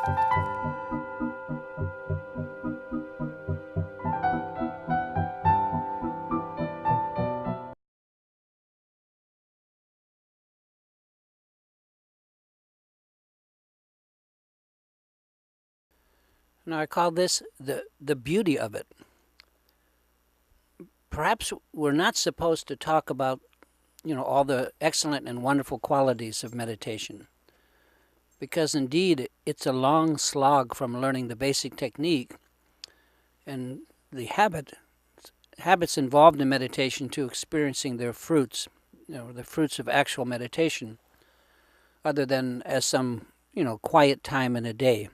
Now, I call this the beauty of it. Perhaps we're not supposed to talk about, all the excellent and wonderful qualities of meditation, because indeed it's a long slog from learning the basic technique and the habits involved in meditation to experiencing their fruits, the fruits of actual meditation, other than as some, quiet time in a day.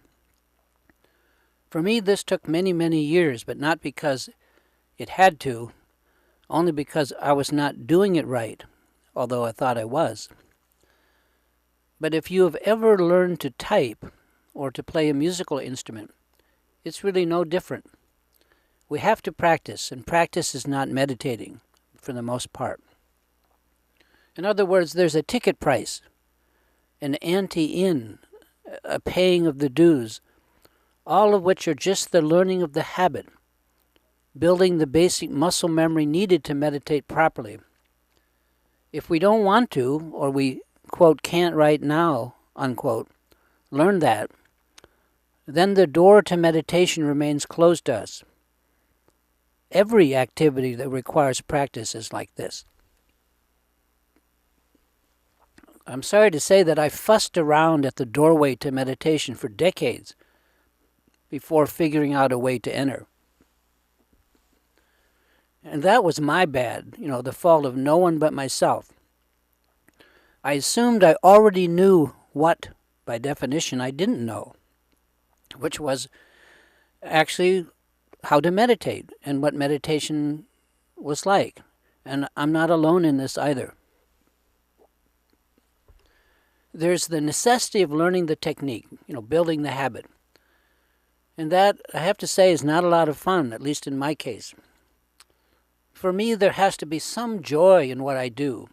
For me, this took many, many years, but not because it had to, only because I was not doing it right, although I thought I was. But if you have ever learned to type or to play a musical instrument, it's really no different. We have to practice, and practice is not meditating, for the most part. In other words, there's a ticket price, an ante-in, a paying of the dues, all of which are just the learning of the habit, building the basic muscle memory needed to meditate properly. If we don't want to, or we, quote, can't right now, unquote, learn that, then the door to meditation remains closed to us. Every activity that requires practice is like this. I'm sorry to say that I fussed around at the doorway to meditation for decades before figuring out a way to enter. And that was my bad, the fault of no one but myself. I assumed I already knew what, by definition, I didn't know, which was actually how to meditate and what meditation was like. And I'm not alone in this either. There's the necessity of learning the technique, building the habit. And that, I have to say, is not a lot of fun, at least in my case. For me, there has to be some joy in what I do.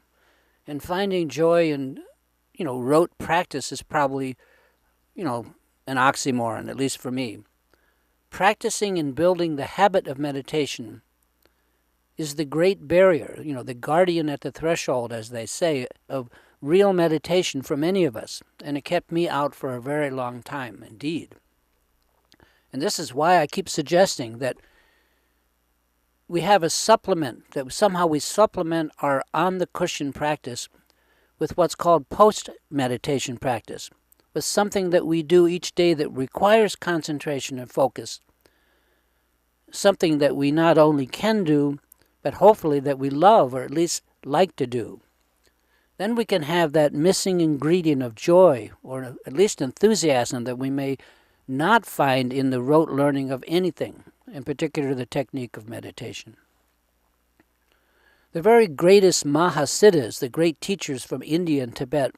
And finding joy in, rote practice is probably, an oxymoron, at least for me. Practicing and building the habit of meditation is the great barrier, the guardian at the threshold, as they say, of real meditation for many of us. And it kept me out for a very long time, indeed. And this is why I keep suggesting that we have a supplement, that somehow we supplement our on-the-cushion practice with what's called post-meditation practice, with something that we do each day that requires concentration and focus, something that we not only can do, but hopefully that we love or at least like to do. Then we can have that missing ingredient of joy, or at least enthusiasm, that we may not find in the rote learning of anything, in particular the technique of meditation. The very greatest Mahasiddhas, the great teachers from India and Tibet,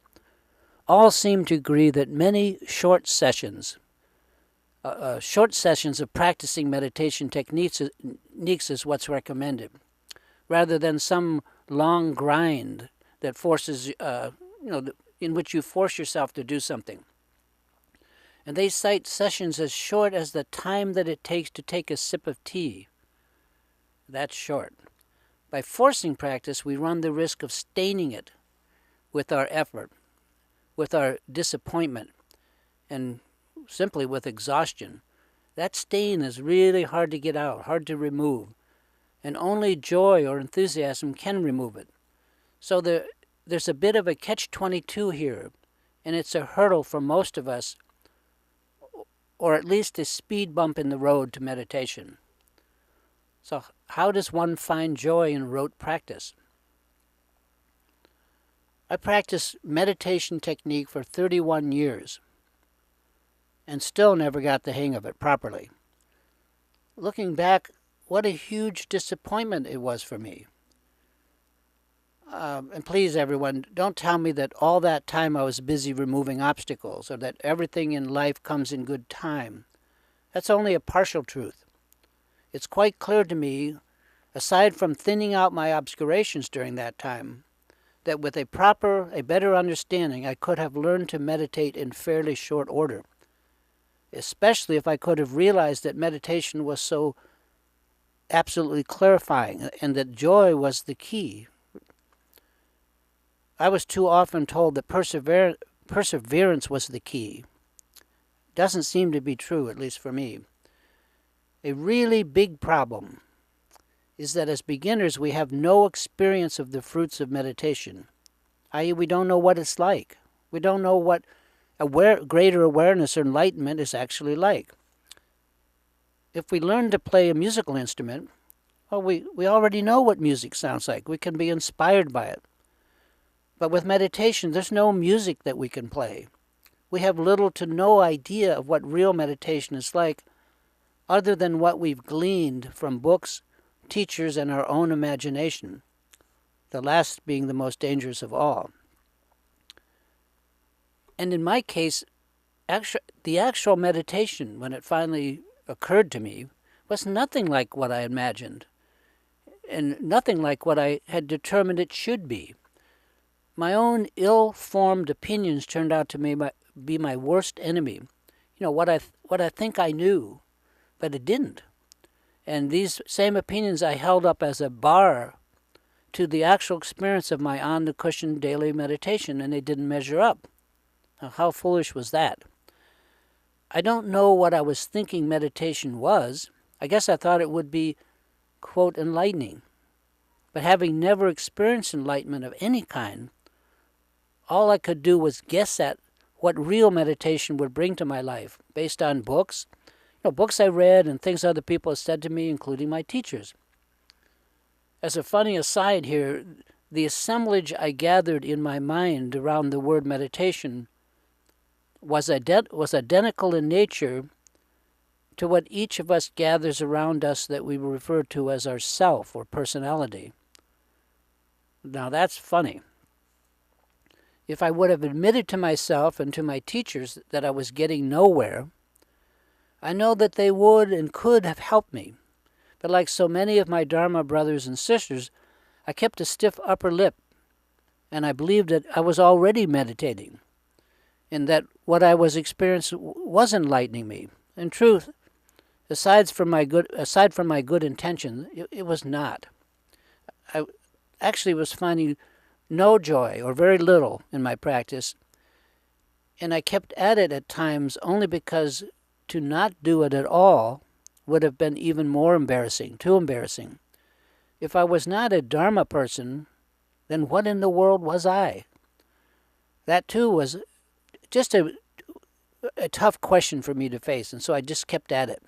all seem to agree that many short sessions of practicing meditation techniques is what's recommended, rather than some long grind that forces, in which you force yourself to do something. And they cite sessions as short as the time that it takes to take a sip of tea. That's short. By forcing practice, we run the risk of staining it with our effort, with our disappointment, and simply with exhaustion. That stain is really hard to get out, hard to remove, and only joy or enthusiasm can remove it. So there's a bit of a catch-22 here, and it's a hurdle for most of us, or at least a speed bump in the road to meditation. So how does one find joy in rote practice? I practiced meditation technique for 31 years and still never got the hang of it properly. Looking back, what a huge disappointment it was for me. And please, everyone, don't tell me that all that time I was busy removing obstacles, or that everything in life comes in good time. That's only a partial truth. It's quite clear to me, aside from thinning out my obscurations during that time, that with a better understanding, I could have learned to meditate in fairly short order. especially if I could have realized that meditation was so absolutely clarifying and that joy was the key. I was too often told that perseverance was the key. Doesn't seem to be true, at least for me. A really big problem is that as beginners we have no experience of the fruits of meditation, i.e. we don't know what it's like. We don't know what greater awareness or enlightenment is actually like. If we learn to play a musical instrument, well, we already know what music sounds like. We can be inspired by it. But with meditation, there's no music that we can play. We have little to no idea of what real meditation is like, other than what we've gleaned from books, teachers, and our own imagination, the last being the most dangerous of all. And in my case, the actual meditation, when it finally occurred to me, was nothing like what I imagined, and nothing like what I had determined it should be. My own ill-formed opinions turned out to be my worst enemy. What I think I knew, but it didn't. And these same opinions I held up as a bar to the actual experience of my on-the-cushion daily meditation, and they didn't measure up. Now, how foolish was that? I don't know what I was thinking meditation was. I guess I thought it would be, quote, enlightening. But having never experienced enlightenment of any kind, all I could do was guess at what real meditation would bring to my life, based on books, books I read and things other people have said to me, including my teachers. As a funny aside here, the assemblage I gathered in my mind around the word meditation was identical in nature to what each of us gathers around us that we refer to as our self or personality. Now that's funny. If I would have admitted to myself and to my teachers that I was getting nowhere, I know that they would and could have helped me. But like so many of my Dharma brothers and sisters, I kept a stiff upper lip, and I believed that I was already meditating, and that what I was experiencing was enlightening me. In truth, aside from my good intention, it was not. I actually was finding no joy, or very little, in my practice, and I kept at it at times only because to not do it at all would have been even more embarrassing, too embarrassing. If I was not a Dharma person, then what in the world was I? That too was just a tough question for me to face, and so I just kept at it,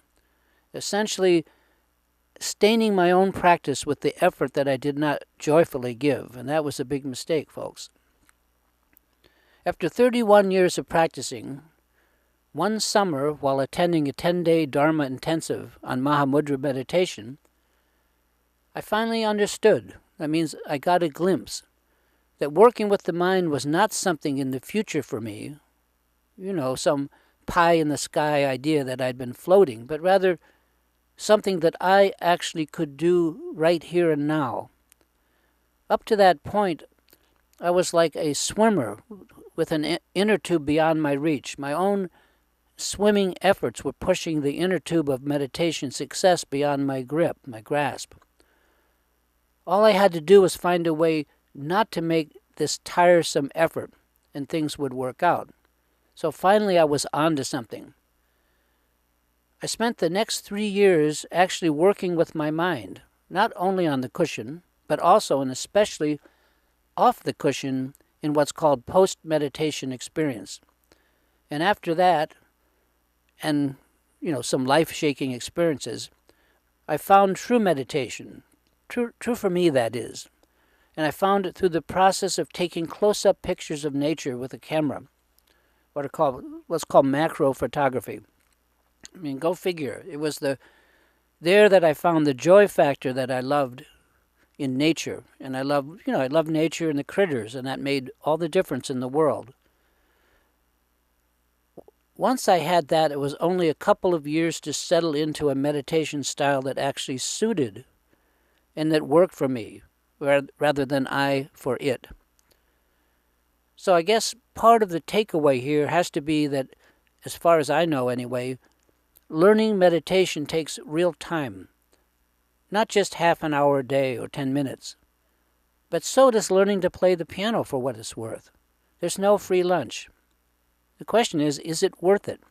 essentially staining my own practice with the effort that I did not joyfully give, and that was a big mistake, folks. After 31 years of practicing, one summer, while attending a 10-day Dharma intensive on Mahamudra meditation, I finally understood. That means I got a glimpse that working with the mind was not something in the future for me, some pie-in-the-sky idea that I'd been floating, but rather something that I actually could do right here and now. Up to that point, I was like a swimmer with an inner tube beyond my reach. My own swimming efforts were pushing the inner tube of meditation success beyond my grasp. All I had to do was find a way not to make this tiresome effort, and things would work out. So finally I was onto something. I spent the next 3 years actually working with my mind, not only on the cushion, but also and especially off the cushion in what's called post-meditation experience. And after that, and some life-shaking experiences, I found true meditation, true for me that is, and I found it through the process of taking close-up pictures of nature with a camera, what's called macro photography. I mean, go figure. It was there that I found the joy factor that I loved in nature, and I love nature and the critters, and that made all the difference in the world. Once I had that, it was only a couple of years to settle into a meditation style that actually suited and that worked for me, rather than I for it. So I guess part of the takeaway here has to be that as far as I know anyway, learning meditation takes real time. Not just half an hour a day or 10 minutes. But so does learning to play the piano for what it's worth. There's no free lunch. The question is it worth it?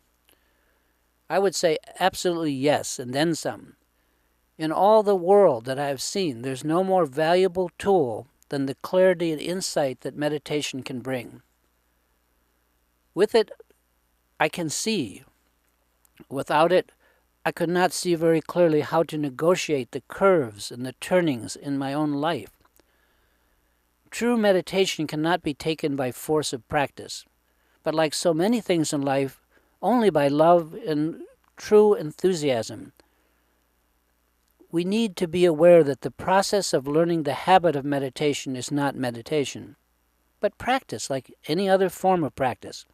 I would say absolutely yes, and then some. In all the world that I have seen, there's no more valuable tool than the clarity and insight that meditation can bring. With it, I can see. Without it, I could not see very clearly how to negotiate the curves and the turnings in my own life. True meditation cannot be taken by force of practice, but like so many things in life, only by love and true enthusiasm. We need to be aware that the process of learning the habit of meditation is not meditation, but practice like any other form of practice.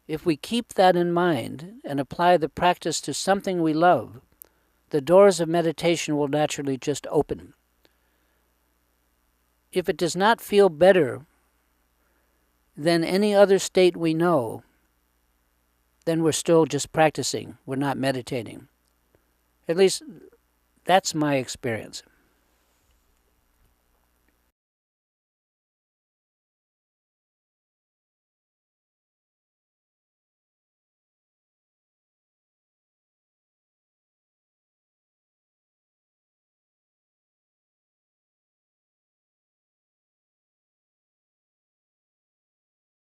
If we keep that in mind and apply the practice to something we love, the doors of meditation will naturally just open. If it does not feel better than any other state we know, then we're still just practicing. We're not meditating. At least that's my experience.